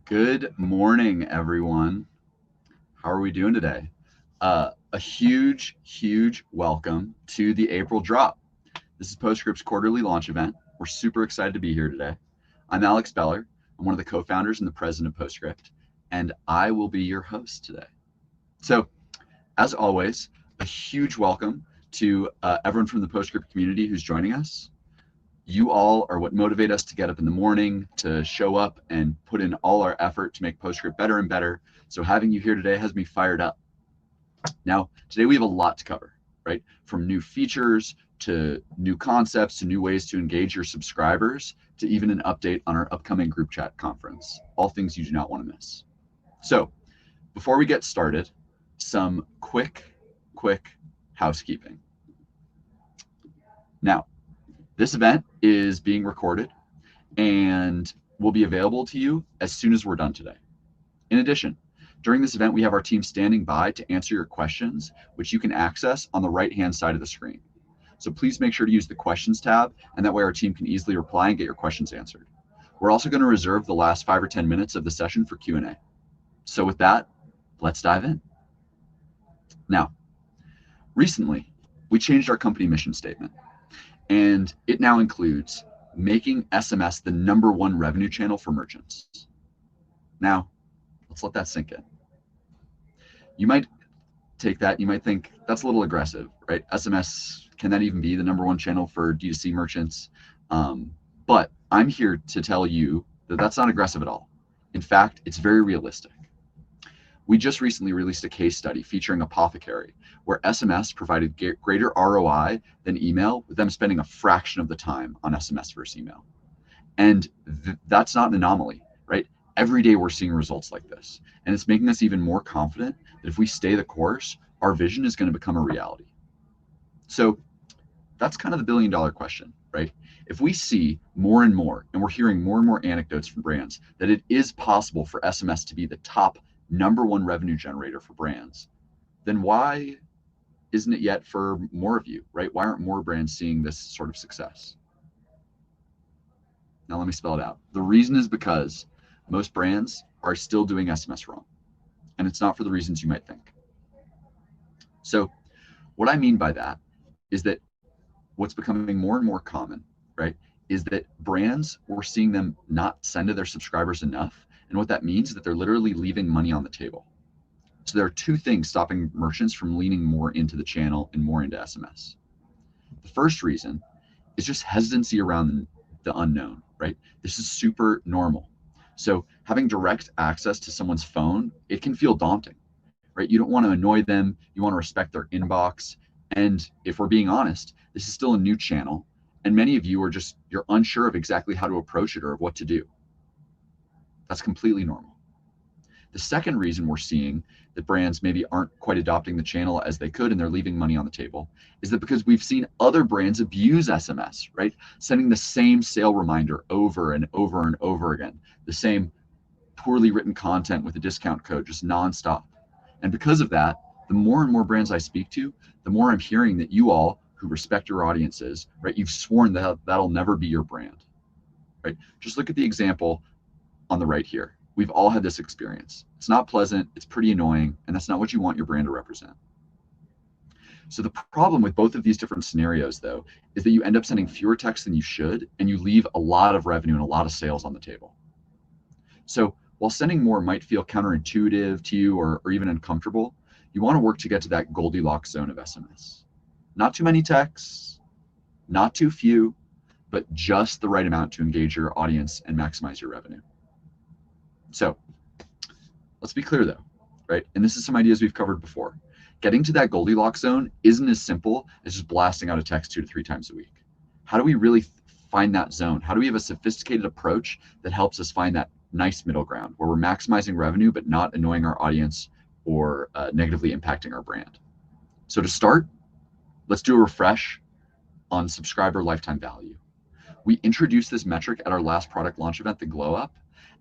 Good morning, everyone. How are we doing today? A huge welcome to the April drop. This is Postscript's quarterly launch event. We're super excited to be here today. I'm Alex Beller. I'm one of the co-founders and the president of Postscript, and I will be your host today. So, as always, a huge welcome to everyone from the Postscript community who's joining us. You all are what motivate us to get up in the morning, to show up and put in all our effort to make Postscript better and better. So having you here today has me fired up. Now, today we have a lot to cover, right? From new features to new concepts to new ways to engage your subscribers to even an update on our upcoming group chat conference. All things you do not want to miss. So before we get started, some quick housekeeping. Now, this event is being recorded and will be available to you as soon as we're done today. In addition, during this event, we have our team standing by to answer your questions, which you can access on the right-hand side of the screen. So please make sure to use the questions tab, and that way our team can easily reply and get your questions answered. We're also going to reserve the last 5 or 10 minutes of the session for Q&A. So with that, let's dive in. Now, recently, we changed our company mission statement, and it now includes making SMS the #1 revenue channel for merchants. Now, let's let that sink in. You might take that, you might think that's a little aggressive, right? SMS, can that even be the #1 channel for D2C merchants? But I'm here to tell you that that's not aggressive at all. In fact, it's very realistic. We just recently released a case study featuring Apothecary, where SMS provided greater ROI than email, with them spending a fraction of the time on SMS versus email. And that's not an anomaly, right? Every day we're seeing results like this. And it's making us even more confident that if we stay the course, our vision is going to become a reality. So that's kind of the billion-dollar question, right? If we see more and more, and we're hearing more and more anecdotes from brands, that it is possible for SMS to be the top #1 revenue generator for brands, then why isn't it yet for more of you, right? Why aren't more brands seeing this sort of success? Now let me spell it out. The reason is because most brands are still doing SMS wrong, and it's not for the reasons you might think. So what I mean by that is that what's becoming more and more common, right, is that brands, we're seeing them not send to their subscribers enough. And what that means is that they're literally leaving money on the table. So there are two things stopping merchants from leaning more into the channel and more into SMS. The first reason is just hesitancy around the unknown, right? This is super normal. So having direct access to someone's phone, it can feel daunting, right? You don't want to annoy them. You want to respect their inbox. And if we're being honest, this is still a new channel. And many of you are you're unsure of exactly how to approach it or what to do. That's completely normal. The second reason we're seeing that brands maybe aren't quite adopting the channel as they could and they're leaving money on the table is that because we've seen other brands abuse SMS, right? Sending the same sale reminder over and over and over again, the same poorly written content with a discount code just nonstop. And because of that, the more and more brands I speak to, the more I'm hearing that you all who respect your audiences, right? You've sworn that that'll never be your brand, right? Just look at the example on the right here. We've all had this experience. It's not pleasant, it's pretty annoying, and that's not what you want your brand to represent. So the problem with both of these different scenarios, though, is that you end up sending fewer texts than you should, and you leave a lot of revenue and a lot of sales on the table. So while sending more might feel counterintuitive to you or even uncomfortable, you want to work to get to that Goldilocks zone of SMS. Not too many texts, not too few, but just the right amount to engage your audience and maximize your revenue. So let's be clear though, right? And this is some ideas we've covered before. Getting to that Goldilocks zone isn't as simple as just blasting out a text 2 to 3 times a week. How do we really find that zone? How do we have a sophisticated approach that helps us find that nice middle ground where we're maximizing revenue but not annoying our audience or negatively impacting our brand? So to start, let's do a refresh on subscriber lifetime value. We introduced this metric at our last product launch event, the Glow Up,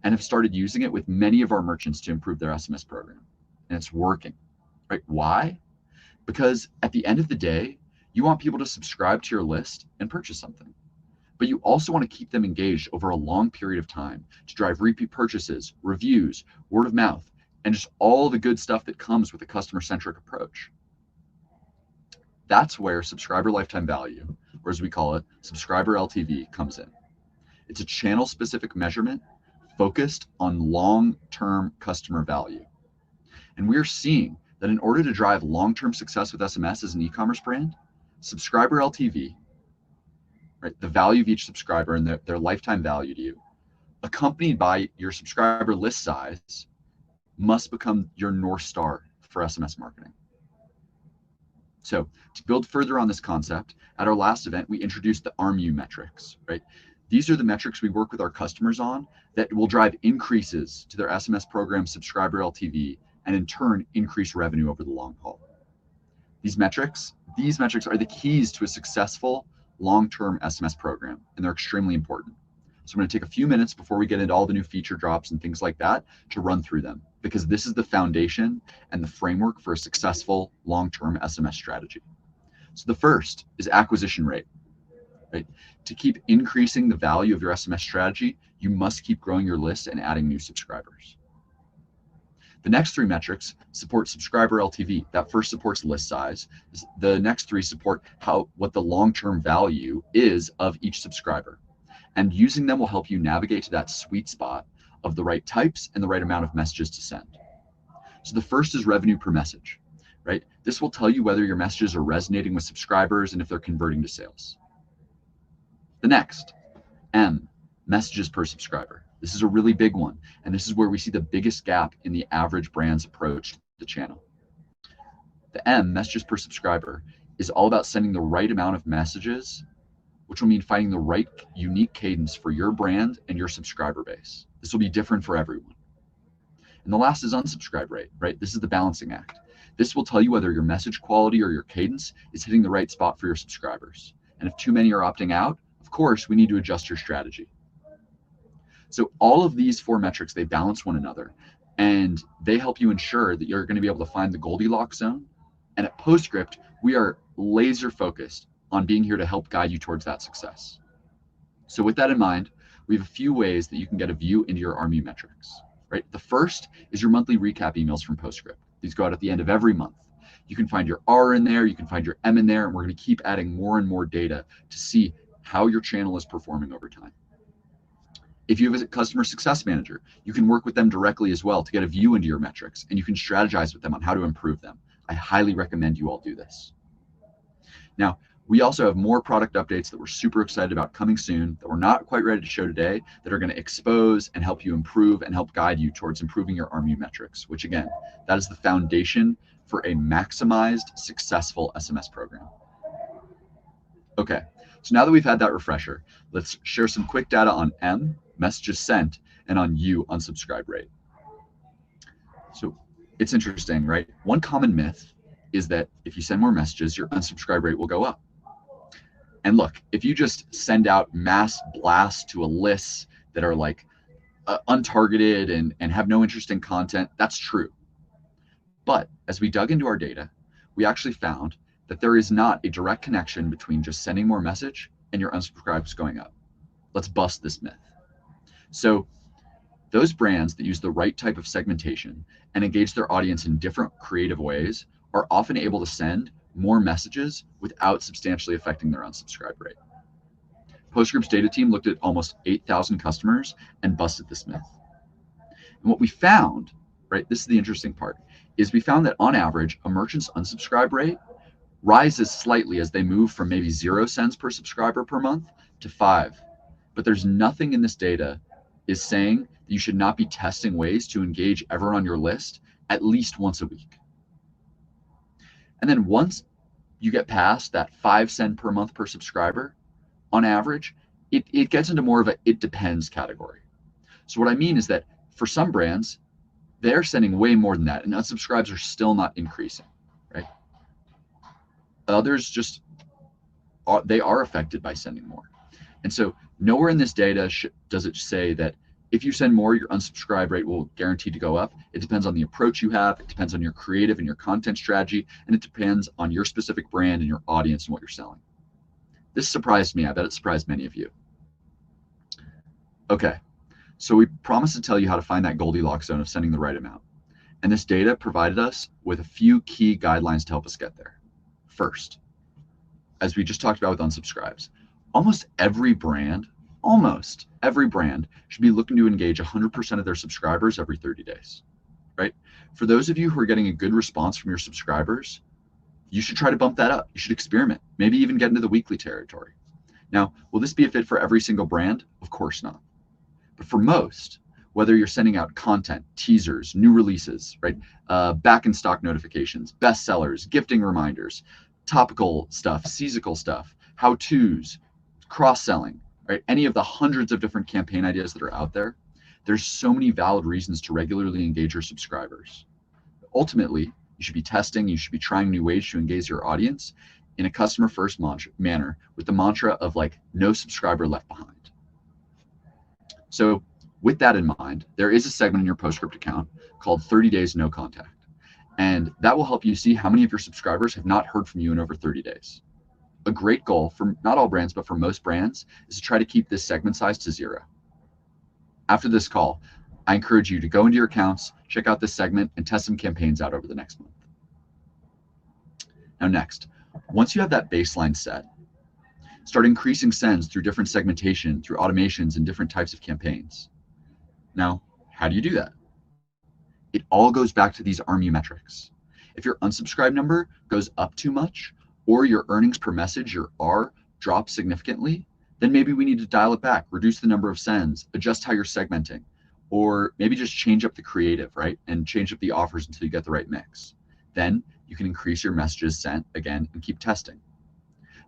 and have started using it with many of our merchants to improve their SMS program. And it's working, right? Why? Because at the end of the day, you want people to subscribe to your list and purchase something. But you also want to keep them engaged over a long period of time to drive repeat purchases, reviews, word of mouth, and just all the good stuff that comes with a customer-centric approach. That's where subscriber lifetime value, or as we call it, subscriber LTV, comes in. It's a channel-specific measurement focused on long-term customer value. And we're seeing that in order to drive long-term success with SMS as an e-commerce brand, subscriber LTV, right, the value of each subscriber and their lifetime value to you, accompanied by your subscriber list size, must become your North Star for SMS marketing. So to build further on this concept, at our last event, we introduced the ARMU metrics, right? These are the metrics we work with our customers on that will drive increases to their SMS program subscriber LTV and in turn increase revenue over the long haul. These metrics are the keys to a successful long-term SMS program, and they're extremely important. So I'm going to take a few minutes before we get into all the new feature drops and things like that to run through them, because this is the foundation and the framework for a successful long-term SMS strategy. So the first is acquisition rate, right? To keep increasing the value of your SMS strategy, you must keep growing your list and adding new subscribers. The next three metrics support subscriber LTV. That first supports list size. The next three support what the long-term value is of each subscriber. And using them will help you navigate to that sweet spot of the right types and the right amount of messages to send. So the first is revenue per message, right? This will tell you whether your messages are resonating with subscribers and if they're converting to sales. The next, M, messages per subscriber. This is a really big one, and this is where we see the biggest gap in the average brand's approach to the channel. The M, messages per subscriber, is all about sending the right amount of messages, which will mean finding the right unique cadence for your brand and your subscriber base. This will be different for everyone. And the last is unsubscribe rate, right? This is the balancing act. This will tell you whether your message quality or your cadence is hitting the right spot for your subscribers. And if too many are opting out, of course, we need to adjust your strategy. So all of these four metrics, they balance one another, and they help you ensure that you're going to be able to find the Goldilocks zone. And at Postscript, we are laser focused on being here to help guide you towards that success. So with that in mind, we have a few ways that you can get a view into your ARMU metrics, right? The first is your monthly recap emails from Postscript. These go out at the end of every month. You can find your R in there, you can find your M in there, and we're going to keep adding more and more data to see how your channel is performing over time. If you have a customer success manager, you can work with them directly as well to get a view into your metrics, and you can strategize with them on how to improve them. I highly recommend you all do this. Now, we also have more product updates that we're super excited about coming soon that we're not quite ready to show today that are going to expose and help you improve and help guide you towards improving your ARMU metrics, which again, that is the foundation for a maximized, successful SMS program. Okay, so now that we've had that refresher, let's share some quick data on M, messages sent, and on U, unsubscribe rate. So it's interesting, right? One common myth is that if you send more messages, your unsubscribe rate will go up. And look, if you just send out mass blasts to a list that are like untargeted and have no interesting content, that's true. But as we dug into our data, we actually found that there is not a direct connection between just sending more message and your unsubscribes going up. Let's bust this myth. So those brands that use the right type of segmentation and engage their audience in different creative ways are often able to send more messages without substantially affecting their unsubscribe rate. Postscript's data team looked at almost 8,000 customers and busted this myth. And what we found, right, this is the interesting part, is we found that on average, a merchant's unsubscribe rate rises slightly as they move from maybe 0 cents per subscriber per month to 5. But there's nothing in this data is saying that you should not be testing ways to engage everyone on your list at least once a week. And then once you get past that 5 cents per month per subscriber, on average, it gets into more of a it depends category. So what I mean is that for some brands, they're sending way more than that, and unsubscribes are still not increasing, right? Others just they are affected by sending more. And so nowhere in this data does it say that if you send more, your unsubscribe rate will guarantee to go up. It depends on the approach you have. It depends on your creative and your content strategy. And it depends on your specific brand and your audience and what you're selling. This surprised me. I bet it surprised many of you. Okay, so we promised to tell you how to find that Goldilocks zone of sending the right amount. And this data provided us with a few key guidelines to help us get there. First, as we just talked about with unsubscribes, almost every brand should be looking to engage 100% of their subscribers every 30 days, right? For those of you who are getting a good response from your subscribers, you should try to bump that up. You should experiment, maybe even get into the weekly territory. Now, will this be a fit for every single brand? Of course not. But for most, whether you're sending out content, teasers, new releases, right, back in stock notifications, bestsellers, gifting reminders, topical stuff, seasonal stuff, how-tos, cross-selling, right, any of the hundreds of different campaign ideas that are out there, there's so many valid reasons to regularly engage your subscribers. Ultimately, you should be testing, you should be trying new ways to engage your audience in a customer-first manner with the mantra of like no subscriber left behind. So with that in mind, there is a segment in your Postscript account called 30 Days No Contact. And that will help you see how many of your subscribers have not heard from you in over 30 days. A great goal for not all brands, but for most brands, is to try to keep this segment size to 0. After this call, I encourage you to go into your accounts, check out this segment, and test some campaigns out over the next month. Now next, once you have that baseline set, start increasing sends through different segmentation, through automations and different types of campaigns. Now, how do you do that? It all goes back to these ARMU metrics. If your unsubscribe number goes up too much, or your earnings per message, your R, drops significantly, then maybe we need to dial it back, reduce the number of sends, adjust how you're segmenting, or maybe just change up the creative, right? And change up the offers until you get the right mix. Then you can increase your messages sent again and keep testing.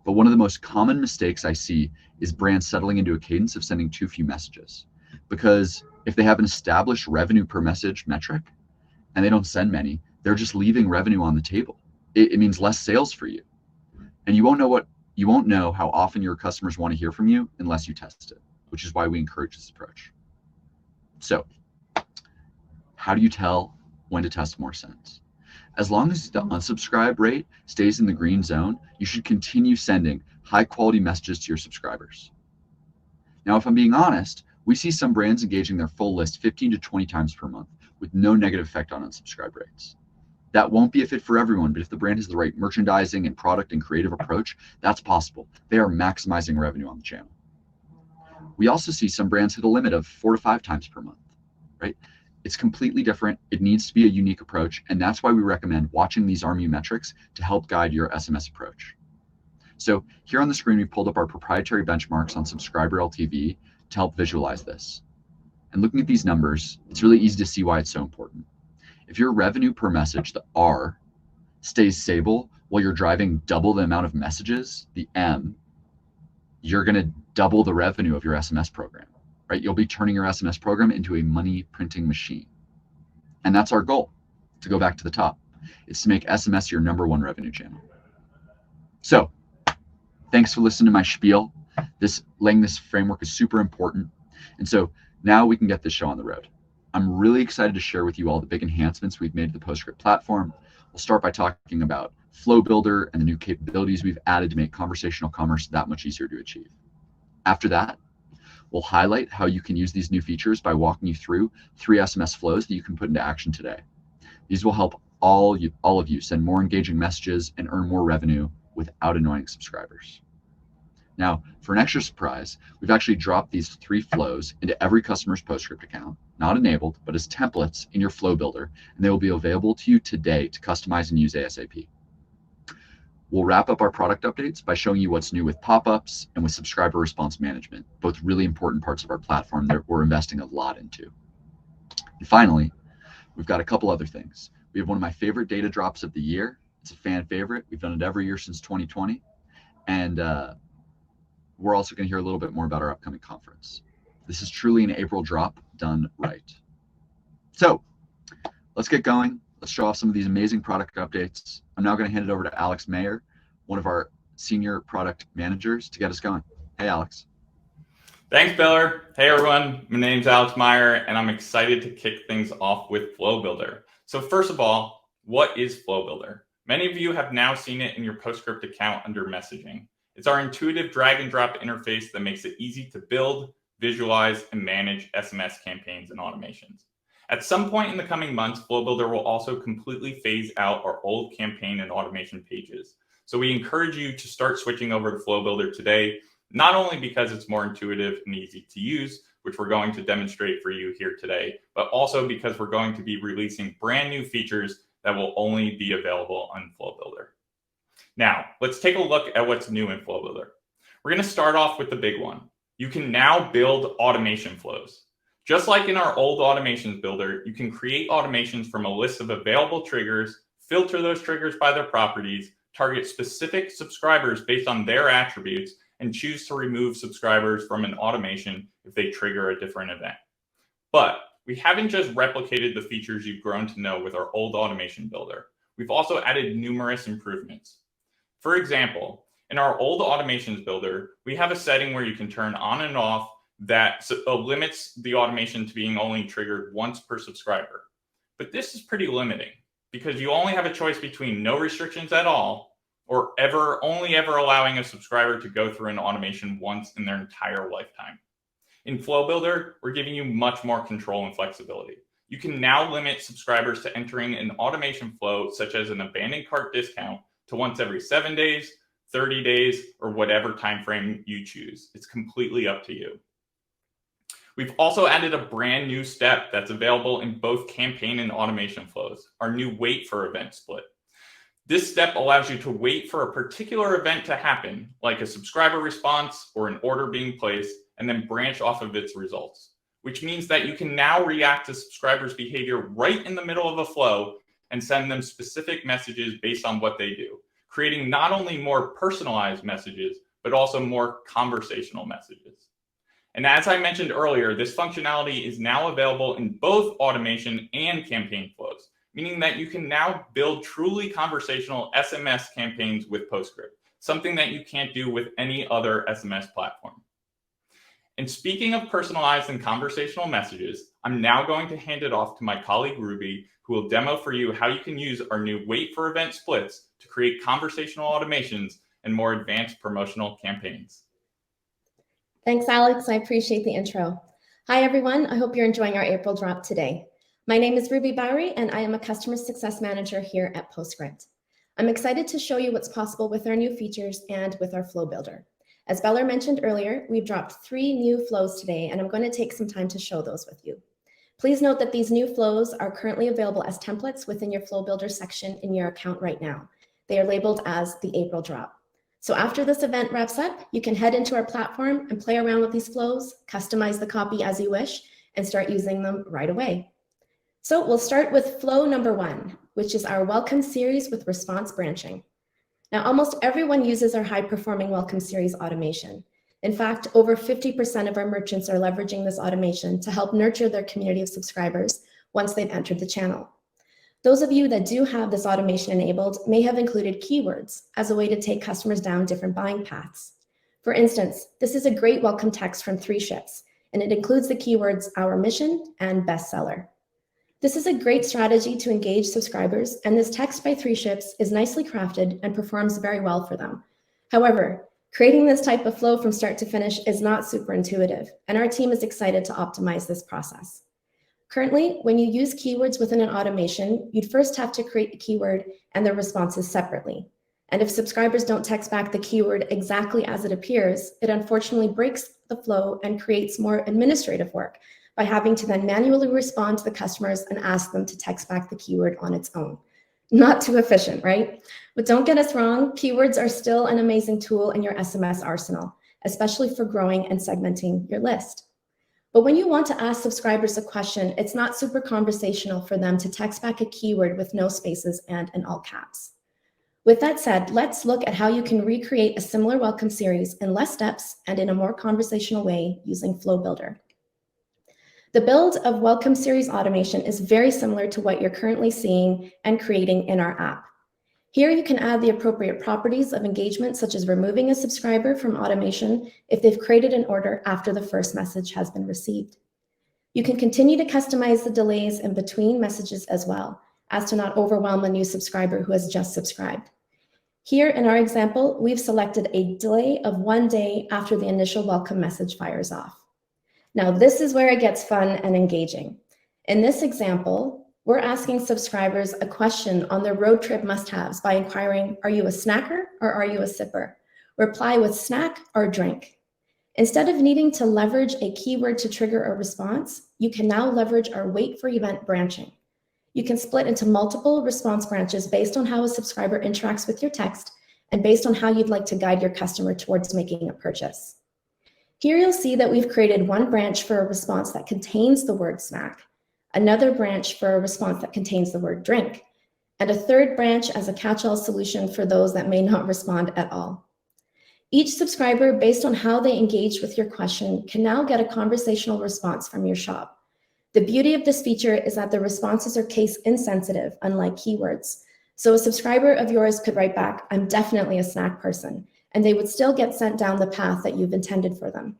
But one of the most common mistakes I see is brands settling into a cadence of sending too few messages. Because if they have an established revenue per message metric and they don't send many, they're just leaving revenue on the table. It means less sales for you. And you won't know how often your customers want to hear from you unless you test it, which is why we encourage this approach. So how do you tell when to test more sends? As long as the unsubscribe rate stays in the green zone, you should continue sending high quality messages to your subscribers. Now, if I'm being honest, we see some brands engaging their full list 15 to 20 times per month with no negative effect on unsubscribe rates. That won't be a fit for everyone, but if the brand has the right merchandising and product and creative approach, that's possible. They are maximizing revenue on the channel. We also see some brands hit a limit of 4 to 5 times per month, right? It's completely different. It needs to be a unique approach. And that's why we recommend watching these ARMU metrics to help guide your SMS approach. So here on the screen, we pulled up our proprietary benchmarks on subscriber LTV to help visualize this. And looking at these numbers, it's really easy to see why it's so important. If your revenue per message, the R, stays stable while you're driving double the amount of messages, the M, you're going to double the revenue of your SMS program. Right? You'll be turning your SMS program into a money printing machine. And that's our goal, to go back to the top. It's to make SMS your #1 revenue channel. So thanks for listening to my spiel. Laying this framework is super important. And so now we can get this show on the road. I'm really excited to share with you all the big enhancements we've made to the Postscript platform. We'll start by talking about Flow Builder and the new capabilities we've added to make conversational commerce that much easier to achieve. After that, we'll highlight how you can use these new features by walking you through 3 SMS flows that you can put into action today. These will help all of you send more engaging messages and earn more revenue without annoying subscribers. Now, for an extra surprise, we've actually dropped these 3 flows into every customer's Postscript account, not enabled, but as templates in your Flow Builder, and they will be available to you today to customize and use ASAP. We'll wrap up our product updates by showing you what's new with Popups and with subscriber response management, both really important parts of our platform that we're investing a lot into. And finally, we've got a couple other things. We have one of my favorite data drops of the year. It's a fan favorite. We've done it every year since 2020. And we're also going to hear a little bit more about our upcoming conference. This is truly an April drop done right. So let's get going. Let's show off some of these amazing product updates. I'm now going to hand it over to Alex Mayer, one of our senior product managers, to get us going. Hey, Alex. Thanks, Biller. Hey, everyone. My name's Alex Meyer, and I'm excited to kick things off with Flow Builder. So first of all, what is Flow Builder? Many of you have now seen it in your Postscript account under messaging. It's our intuitive drag and drop interface that makes it easy to build, visualize, and manage SMS campaigns and automations. At some point in the coming months, Flow Builder will also completely phase out our old campaign and automation pages. So we encourage you to start switching over to Flow Builder today, not only because it's more intuitive and easy to use, which we're going to demonstrate for you here today, but also because we're going to be releasing brand new features that will only be available on Flow Builder. Now, let's take a look at what's new in Flow Builder. We're going to start off with the big one. You can now build automation flows. Just like in our old automations builder, you can create automations from a list of available triggers, filter those triggers by their properties, target specific subscribers based on their attributes, and choose to remove subscribers from an automation if they trigger a different event. But we haven't just replicated the features you've grown to know with our old automation builder. We've also added numerous improvements. For example, in our old automations builder, we have a setting where you can turn on and off that limits the automation to being only triggered once per subscriber. But this is pretty limiting because you only have a choice between no restrictions at all or only ever allowing a subscriber to go through an automation once in their entire lifetime. In Flow Builder, we're giving you much more control and flexibility. You can now limit subscribers to entering an automation flow such as an abandoned cart discount to once every 7 days, 30 days, or whatever time frame you choose. It's completely up to you. We've also added a brand new step that's available in both campaign and automation flows, our new wait for event split. This step allows you to wait for a particular event to happen, like a subscriber response or an order being placed, and then branch off of its results, which means that you can now react to subscribers' behavior right in the middle of a flow and send them specific messages based on what they do, creating not only more personalized messages, but also more conversational messages. And as I mentioned earlier, this functionality is now available in both automation and campaign flows, meaning that you can now build truly conversational SMS campaigns with Postscript, something that you can't do with any other SMS platform. And speaking of personalized and conversational messages, I'm now going to hand it off to my colleague Ruby, who will demo for you how you can use our new wait for event splits to create conversational automations and more advanced promotional campaigns. Thanks, Alex. I appreciate the intro. Hi, everyone. I hope you're enjoying our April drop today. My name is Ruby Bowery, and I am a Customer Success Manager here at Postscript. I'm excited to show you what's possible with our new features and with our Flow Builder. As Beller mentioned earlier, we've dropped 3 new flows today, and I'm going to take some time to show those with you. Please note that these new flows are currently available as templates within your Flow Builder section in your account right now. They are labeled as the April drop. So after this event wraps up, you can head into our platform and play around with these flows, customize the copy as you wish, and start using them right away. So we'll start with flow number 1, which is our welcome series with response branching. Now, almost everyone uses our high-performing welcome series automation. In fact, over 50% of our merchants are leveraging this automation to help nurture their community of subscribers once they've entered the channel. Those of you that do have this automation enabled may have included keywords as a way to take customers down different buying paths. For instance, this is a great welcome text from 3 Ships, and it includes the keywords our mission and bestseller. This is a great strategy to engage subscribers, and this text by 3 Ships is nicely crafted and performs very well for them. However, creating this type of flow from start to finish is not super intuitive, and our team is excited to optimize this process. Currently, when you use keywords within an automation, you'd first have to create the keyword and the responses separately. And if subscribers don't text back the keyword exactly as it appears, it unfortunately breaks the flow and creates more administrative work by having to then manually respond to the customers and ask them to text back the keyword on its own. Not too efficient, right? But don't get us wrong, keywords are still an amazing tool in your SMS arsenal, especially for growing and segmenting your list. But when you want to ask subscribers a question, it's not super conversational for them to text back a keyword with no spaces and in all caps. With that said, let's look at how you can recreate a similar welcome series in less steps and in a more conversational way using Flow Builder. The build of welcome series automation is very similar to what you're currently seeing and creating in our app. Here you can add the appropriate properties of engagement, such as removing a subscriber from automation if they've created an order after the first message has been received. You can continue to customize the delays in between messages as well, as to not overwhelm a new subscriber who has just subscribed. Here in our example, we've selected a delay of 1 day after the initial welcome message fires off. Now, this is where it gets fun and engaging. In this example, we're asking subscribers a question on their road trip must-haves by inquiring, are you a snacker or are you a sipper? Reply with snack or drink. Instead of needing to leverage a keyword to trigger a response, you can now leverage our wait for event branching. You can split into multiple response branches based on how a subscriber interacts with your text and based on how you'd like to guide your customer towards making a purchase. Here you'll see that we've created one branch for a response that contains the word snack, another branch for a response that contains the word drink, and a third branch as a catch-all solution for those that may not respond at all. Each subscriber, based on how they engage with your question, can now get a conversational response from your shop. The beauty of this feature is that the responses are case insensitive, unlike keywords. So a subscriber of yours could write back, I'm definitely a snack person, and they would still get sent down the path that you've intended for them.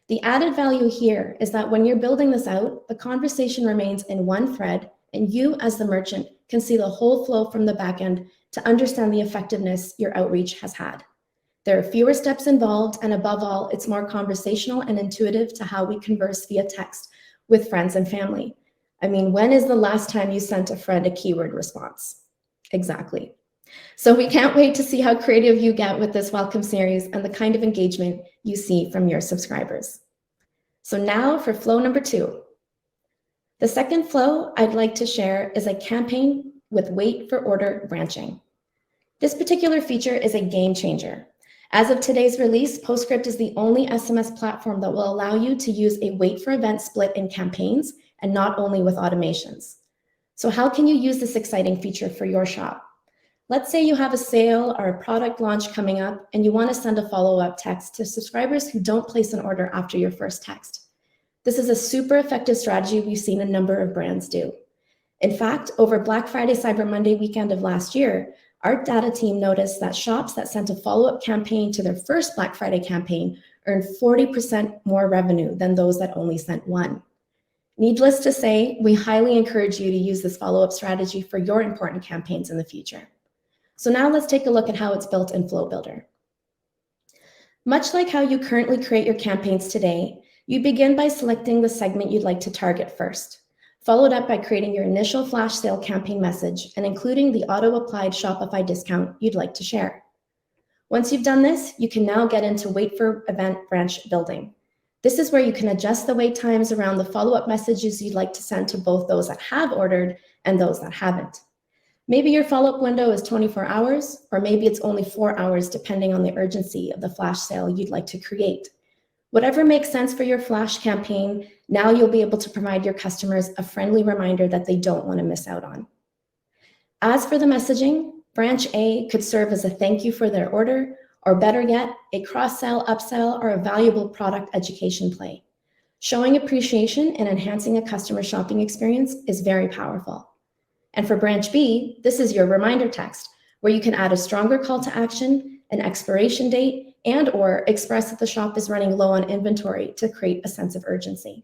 The added value here is that when you're building this out, the conversation remains in one thread, and you as the merchant can see the whole flow from the back end to understand the effectiveness your outreach has had. There are fewer steps involved, and above all, it's more conversational and intuitive to how we converse via text with friends and family. I mean, when is the last time you sent a friend a keyword response? Exactly. So we can't wait to see how creative you get with this welcome series and the kind of engagement you see from your subscribers. So now for flow number 2. The second flow I'd like to share is a campaign with wait for order branching. This particular feature is a game changer. As of today's release, Postscript is the only SMS platform that will allow you to use a wait for event split in campaigns and not only with automations. So how can you use this exciting feature for your shop? Let's say you have a sale or a product launch coming up and you want to send a follow-up text to subscribers who don't place an order after your first text. This is a super effective strategy we've seen a number of brands do. In fact, over Black Friday, Cyber Monday weekend of last year, our data team noticed that shops that sent a follow-up campaign to their first Black Friday campaign earned 40% more revenue than those that only sent one. Needless to say, we highly encourage you to use this follow-up strategy for your important campaigns in the future. So now let's take a look at how it's built in Flow Builder. Much like how you currently create your campaigns today, you begin by selecting the segment you'd like to target first, followed up by creating your initial flash sale campaign message and including the auto-applied Shopify discount you'd like to share. Once you've done this, you can now get into wait for event branch building. This is where you can adjust the wait times around the follow-up messages you'd like to send to both those that have ordered and those that haven't. Maybe your follow-up window is 24 hours, or maybe it's only 4 hours depending on the urgency of the flash sale you'd like to create. Whatever makes sense for your flash campaign, now you'll be able to provide your customers a friendly reminder that they don't want to miss out on. As for the messaging, Branch A could serve as a thank you for their order, or better yet, a cross-sell, upsell, or a valuable product education play. Showing appreciation and enhancing a customer shopping experience is very powerful. And for Branch B, this is your reminder text, where you can add a stronger call to action, an expiration date, and or express that the shop is running low on inventory to create a sense of urgency.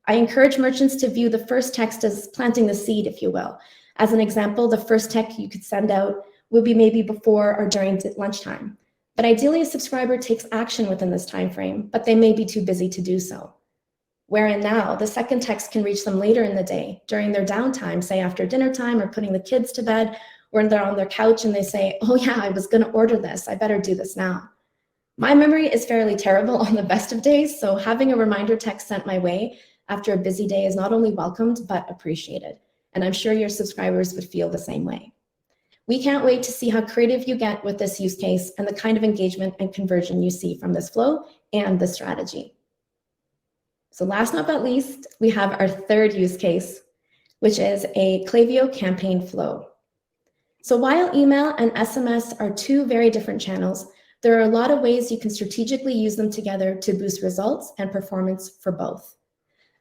I encourage merchants to view the first text as planting the seed, if you will. As an example, the first text you could send out would be maybe before or during lunchtime. But ideally, a subscriber takes action within this time frame, but they may be too busy to do so. Wherein now, the second text can reach them later in the day, during their downtime, say after dinner time or putting the kids to bed, when they're on their couch and they say, oh yeah, I was gonna order this, I better do this now. My memory is fairly terrible on the best of days, so having a reminder text sent my way after a busy day is not only welcomed, but appreciated. And I'm sure your subscribers would feel the same way. We can't wait to see how creative you get with this use case and the kind of engagement and conversion you see from this flow and the strategy. So last but not least, we have our third use case, which is a Klaviyo campaign flow. So while email and SMS are two very different channels, there are a lot of ways you can strategically use them together to boost results and performance for both.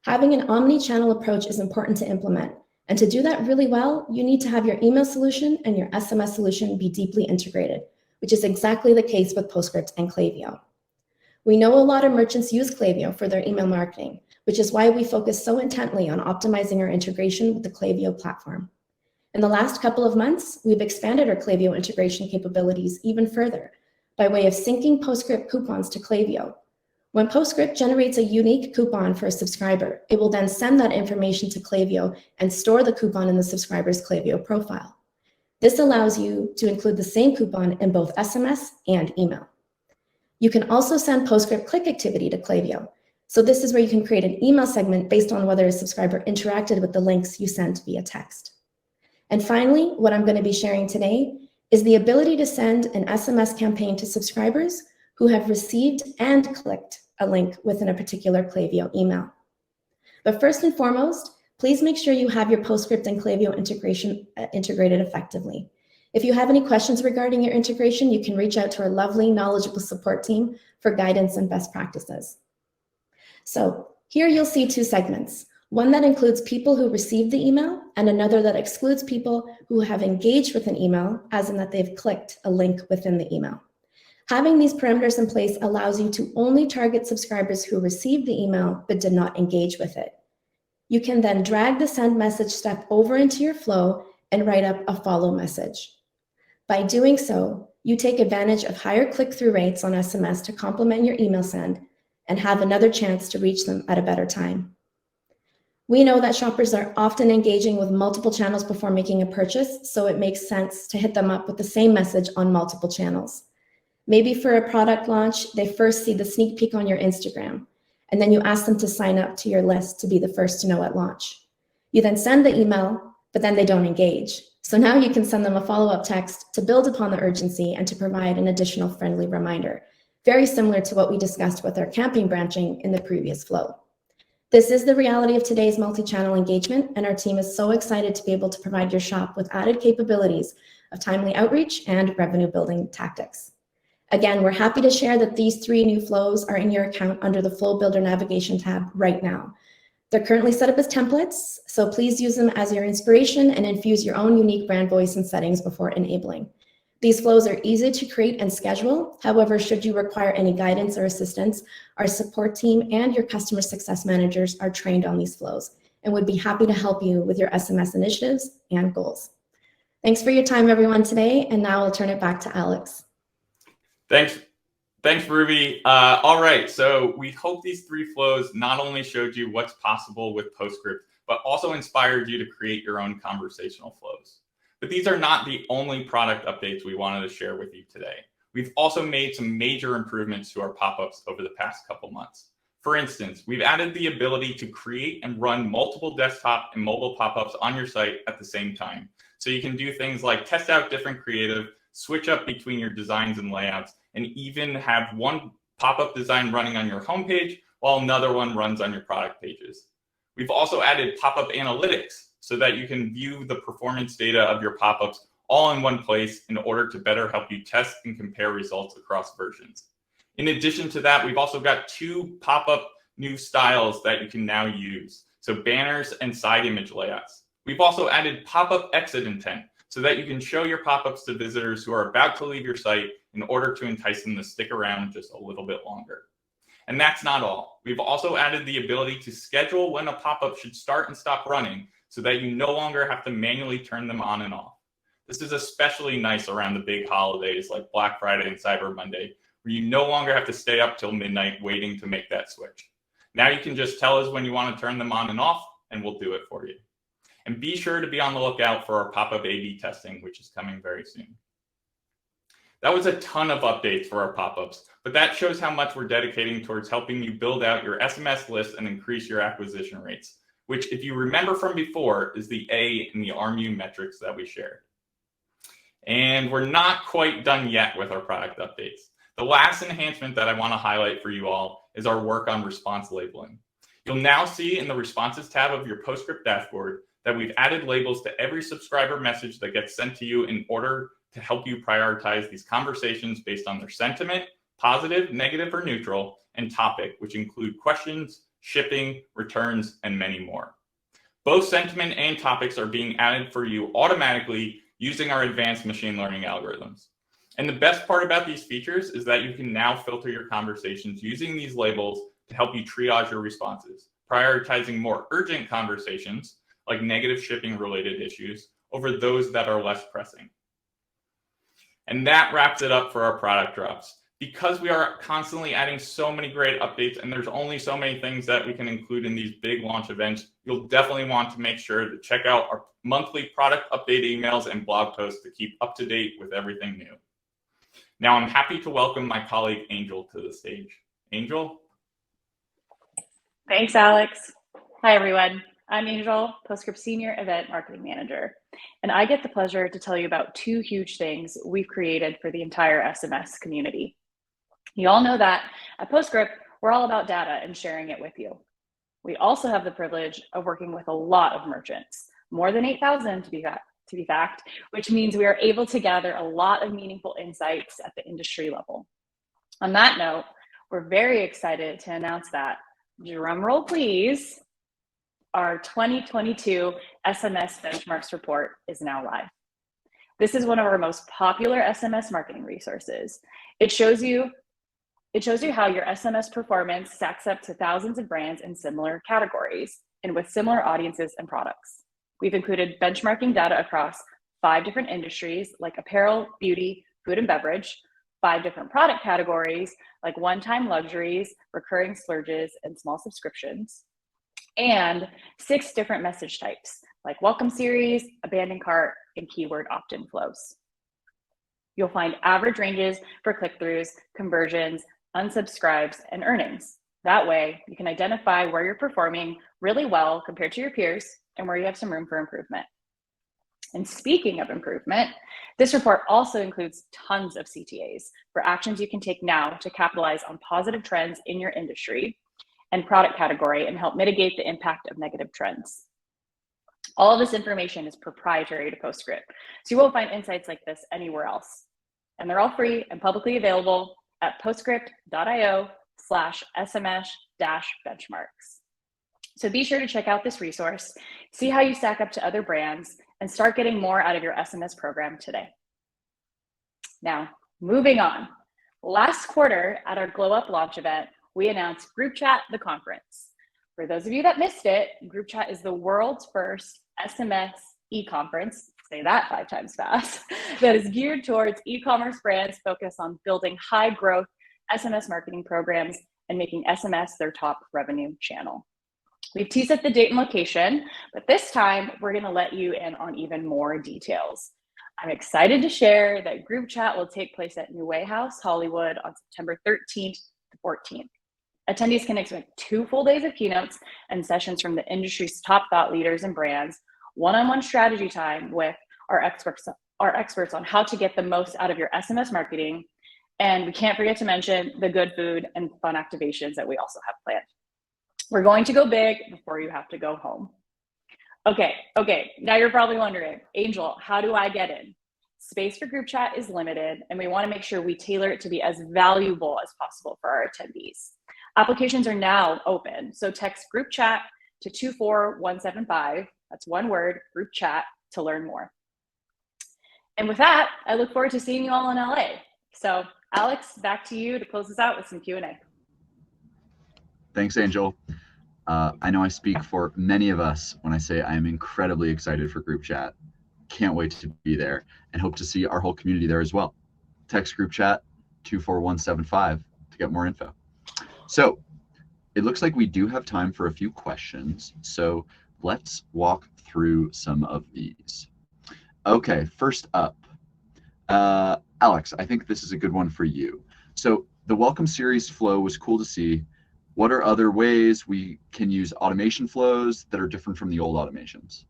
Having an omni-channel approach is important to implement. And to do that really well, you need to have your email solution and your SMS solution be deeply integrated, which is exactly the case with Postscript and Klaviyo. We know a lot of merchants use Klaviyo for their email marketing, which is why we focus so intently on optimizing our integration with the Klaviyo platform. In the last couple of months, we've expanded our Klaviyo integration capabilities even further by way of syncing Postscript coupons to Klaviyo. When Postscript generates a unique coupon for a subscriber, it will then send that information to Klaviyo and store the coupon in the subscriber's Klaviyo profile. This allows you to include the same coupon in both SMS and email. You can also send Postscript click activity to Klaviyo. So this is where you can create an email segment based on whether a subscriber interacted with the links you sent via text. And finally, what I'm going to be sharing today is the ability to send an SMS campaign to subscribers who have received and clicked a link within a particular Klaviyo email. But first and foremost, please make sure you have your Postscript and Klaviyo integration integrated effectively. If you have any questions regarding your integration, you can reach out to our lovely, knowledgeable support team for guidance and best practices. So here you'll see two segments, one that includes people who received the email and another that excludes people who have engaged with an email, as in that they've clicked a link within the email. Having these parameters in place allows you to only target subscribers who received the email but did not engage with it. You can then drag the send message step over into your flow and write up a follow message. By doing so, you take advantage of higher click-through rates on SMS to complement your email send and have another chance to reach them at a better time. We know that shoppers are often engaging with multiple channels before making a purchase, so it makes sense to hit them up with the same message on multiple channels. Maybe for a product launch, they first see the sneak peek on your Instagram, and then you ask them to sign up to your list to be the first to know at launch. You then send the email, but then they don't engage. So now you can send them a follow-up text to build upon the urgency and to provide an additional friendly reminder, very similar to what we discussed with our campaign branching in the previous flow. This is the reality of today's multi-channel engagement, and our team is so excited to be able to provide your shop with added capabilities of timely outreach and revenue-building tactics. Again, we're happy to share that these 3 new flows are in your account under the Flow Builder navigation tab right now. They're currently set up as templates, so please use them as your inspiration and infuse your own unique brand voice and settings before enabling. These flows are easy to create and schedule. However, should you require any guidance or assistance, our support team and your customer success managers are trained on these flows and would be happy to help you with your SMS initiatives and goals. Thanks for your time, everyone, today, and now I'll turn it back to Alex. Thanks, Ruby. All right, so we hope these 3 flows not only showed you what's possible with Postscript, but also inspired you to create your own conversational flows. But these are not the only product updates we wanted to share with you today. We've also made some major improvements to our pop-ups over the past couple months. For instance, we've added the ability to create and run multiple desktop and mobile pop-ups on your site at the same time. So you can do things like test out different creative, switch up between your designs and layouts, and even have one pop-up design running on your homepage while another one runs on your product pages. We've also added pop-up analytics so that you can view the performance data of your pop-ups all in one place in order to better help you test and compare results across versions. In addition to that, we've also got 2 pop-up new styles that you can now use, so banners and side image layouts. We've also added pop-up exit intent so that you can show your pop-ups to visitors who are about to leave your site in order to entice them to stick around just a little bit longer. And that's not all. We've also added the ability to schedule when a pop-up should start and stop running so that you no longer have to manually turn them on and off. This is especially nice around the big holidays like Black Friday and Cyber Monday, where you no longer have to stay up till midnight waiting to make that switch. Now you can just tell us when you want to turn them on and off, and we'll do it for you. And be sure to be on the lookout for our pop-up A/B testing, which is coming very soon. That was a ton of updates for our pop-ups, but that shows how much we're dedicating towards helping you build out your SMS list and increase your acquisition rates, which, if you remember from before, is the A in the ARMU metrics that we shared. And we're not quite done yet with our product updates. The last enhancement that I want to highlight for you all is our work on response labeling. You'll now see in the responses tab of your Postscript dashboard that we've added labels to every subscriber message that gets sent to you in order to help you prioritize these conversations based on their sentiment, positive, negative, or neutral, and topic, which include questions, shipping, returns, and many more. Both sentiment and topics are being added for you automatically using our advanced machine learning algorithms. And the best part about these features is that you can now filter your conversations using these labels to help you triage your responses, prioritizing more urgent conversations, like negative shipping related issues, over those that are less pressing. And that wraps it up for our product drops. because we are constantly adding so many great updates and there's only so many things that we can include in these big launch events, you'll definitely want to make sure to check out our monthly product update emails and blog posts to keep up to date with everything new. Now I'm happy to welcome my colleague Angel to the stage. Angel? Thanks, Alex. Hi, everyone. I'm Angel, Postscript Senior Event Marketing Manager, and I get the pleasure to tell you about two huge things we've created for the entire SMS community. You all know that at Postscript, we're all about data and sharing it with you. We also have the privilege of working with a lot of merchants, more than 8,000 to be fact, which means we are able to gather a lot of meaningful insights at the industry level. On that note, we're very excited to announce that, drum roll please, our 2022 SMS Benchmarks Report is now live. This is one of our most popular SMS marketing resources. It shows you how your SMS performance stacks up to thousands of brands in similar categories and with similar audiences and products. We've included benchmarking data across 5 different industries like apparel, beauty, food and beverage, 5 different product categories like one-time luxuries, recurring splurges, and small subscriptions, and 6 different message types like welcome series, abandoned cart, and keyword opt-in flows. You'll find average ranges for click-throughs, conversions, unsubscribes, and earnings. That way, you can identify where you're performing really well compared to your peers and where you have some room for improvement. And speaking of improvement, this report also includes tons of CTAs for actions you can take now to capitalize on positive trends in your industry and product category and help mitigate the impact of negative trends. All of this information is proprietary to Postscript, so you won't find insights like this anywhere else. And they're all free and publicly available at postscript.io/SMS-benchmarks. So be sure to check out this resource, see how you stack up to other brands, and start getting more out of your SMS program today. Now, moving on. Last quarter at our Glow Up launch event, we announced Group Chat, the conference. For those of you that missed it, Group Chat is the world's first SMS e-conference, say that 5 times fast, that is geared towards e-commerce brands focused on building high growth SMS marketing programs and making SMS their top revenue channel. We've teased up the date and location, but this time we're going to let you in on even more details. I'm excited to share that Group Chat will take place at New Way House, Hollywood on September 13th to 14th. Attendees can expect 2 full days of keynotes and sessions from the industry's top thought leaders and brands, one-on-one strategy time with our experts on how to get the most out of your SMS marketing. And we can't forget to mention the good food and fun activations that we also have planned. We're going to go big before you have to go home. Okay, now you're probably wondering, Angel, how do I get in? Space for Group Chat is limited, and we want to make sure we tailor it to be as valuable as possible for our attendees. Applications are now open, so text Group Chat to 24175, that's one word, Group Chat, to learn more. And with that, I look forward to seeing you all in LA. So Alex, back to you to close us out with some Q&A. Thanks, Angel. I know I speak for many of us when I say I am incredibly excited for Group Chat. Can't wait to be there and hope to see our whole community there as well. Text Group Chat 24175 to get more info. So it looks like we do have time for a few questions. So let's walk through some of these. Okay, first up, Alex, I think this is a good one for you. So the welcome series flow was cool to see. What are other ways we can use automation flows that are different from the old automations?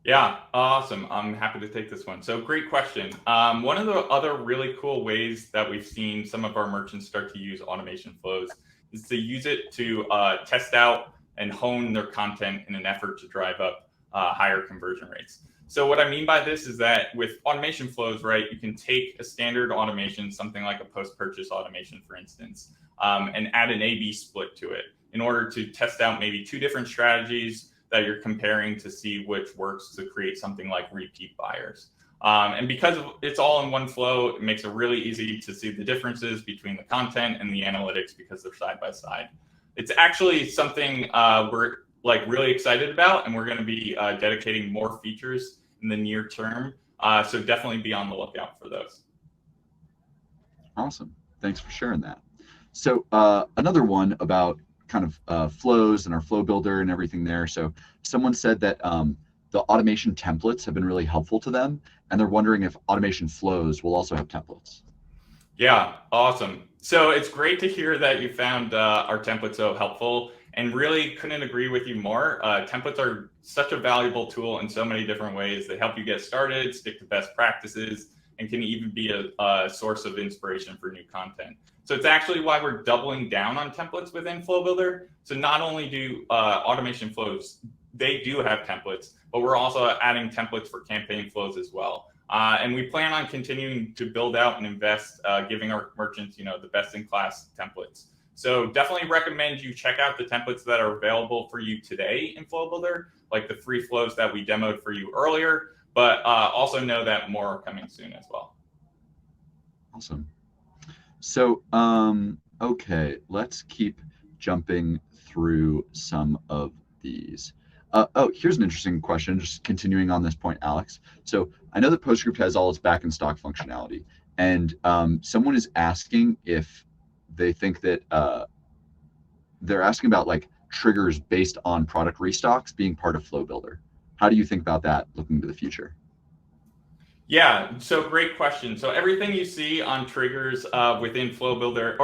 Yeah, awesome. I'm happy to take this one. So great question. One of the other really cool ways that we've seen some of our merchants start to use automation flows is to use it to test out and hone their content in an effort to drive up higher conversion rates. So what I mean by this is that with automation flows, right, you can take a standard automation, something like a post-purchase automation, for instance, and add an A/B split to it in order to test out maybe 2 different strategies that you're comparing to see which works to create something like repeat buyers. And because it's all in one flow, it makes it really easy to see the differences between the content and the analytics because they're side by side. It's actually something we're really excited about, and we're going to be dedicating more features in the near term. So definitely be on the lookout for those. Awesome. Thanks for sharing that. So another one about kind of flows and our flow builder and everything there. So someone said that the automation templates have been really helpful to them, and they're wondering if automation flows will also have templates. Yeah, awesome. So it's great to hear that you found our templates so helpful, and really couldn't agree with you more. Templates are such a valuable tool in so many different ways. They help you get started, stick to best practices, and can even be a source of inspiration for new content. So it's actually why we're doubling down on templates within Flow Builder. So not only do automation flows, they do have templates, but we're also adding templates for campaign flows as well. And we plan on continuing to build out and invest, giving our merchants, the best-in-class templates. So definitely recommend you check out the templates that are available for you today in Flow Builder, like the free flows that we demoed for you earlier, but also know that more are coming soon as well. Awesome. So, okay, let's keep jumping through some of these. Here's an interesting question, just continuing on this point, Alex. So I know that Postscript has all its back in stock functionality, and someone is asking if they think that they're asking about like triggers based on product restocks being part of Flow Builder. How do you think about that looking to the future? Yeah, so great question. So everything you see on triggers within Flow Builder,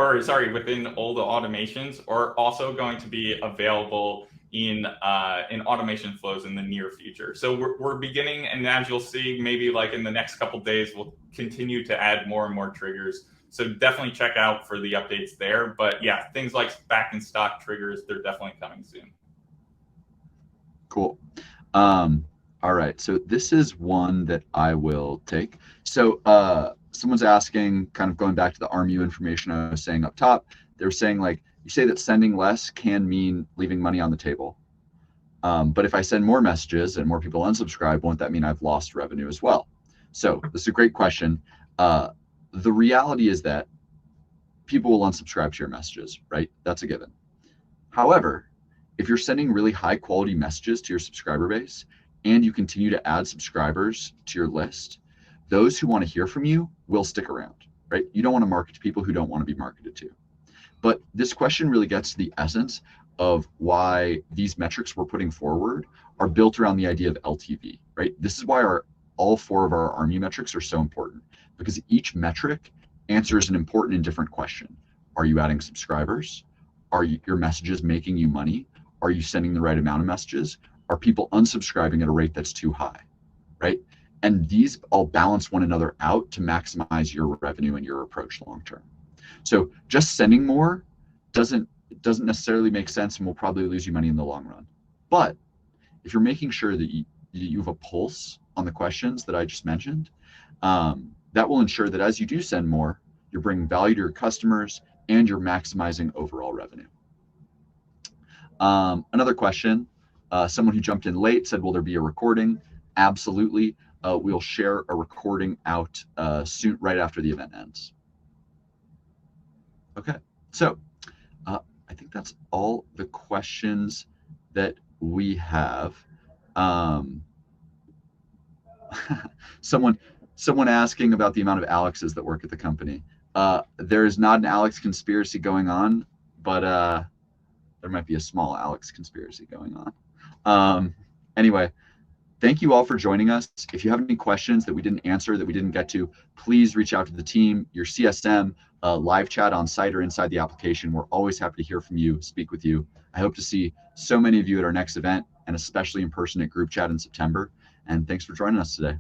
within all the automations, are also going to be available in automation flows in the near future. So we're beginning, and as you'll see, maybe like in the next couple of days, we'll continue to add more and more triggers. So definitely check out for the updates there. But yeah, things like back in stock triggers, they're definitely coming soon. Cool. All right, so this is one that I will take. So someone's asking, kind of going back to the ARMU information I was saying up top, they're saying like, you say that sending less can mean leaving money on the table. But if I send more messages and more people unsubscribe, won't that mean I've lost revenue as well? So this is a great question. The reality is that people will unsubscribe to your messages, right? That's a given. However, if you're sending really high quality messages to your subscriber base, and you continue to add subscribers to your list, those who want to hear from you will stick around, right? You don't want to market to people who don't want to be marketed to. But this question really gets to the essence of why these metrics we're putting forward are built around the idea of LTV, right? This is why all four of our ARMU metrics are so important, because each metric answers an important and different question. Are you adding subscribers? Are your messages making you money? Are you sending the right amount of messages? Are people unsubscribing at a rate that's too high, right? And these all balance one another out to maximize your revenue and your approach long term. So just sending more doesn't necessarily make sense and will probably lose you money in the long run. But if you're making sure that you have a pulse on the questions that I just mentioned, that will ensure that as you do send more, you're bringing value to your customers and you're maximizing overall revenue. Another question. Someone who jumped in late said, will there be a recording? Absolutely. We'll share a recording out soon, right after the event ends. Okay, so I think that's all the questions that we have. Someone asking about the amount of Alexes that work at the company. There is not an Alex conspiracy going on, but there might be a small Alex conspiracy going on. Anyway, thank you all for joining us. If you have any questions that we didn't answer, that we didn't get to, please reach out to the team, your CSM, live chat on site or inside the application. We're always happy to hear from you, speak with you. I hope to see so many of you at our next event, and especially in person at group chat in September. And thanks for joining us today.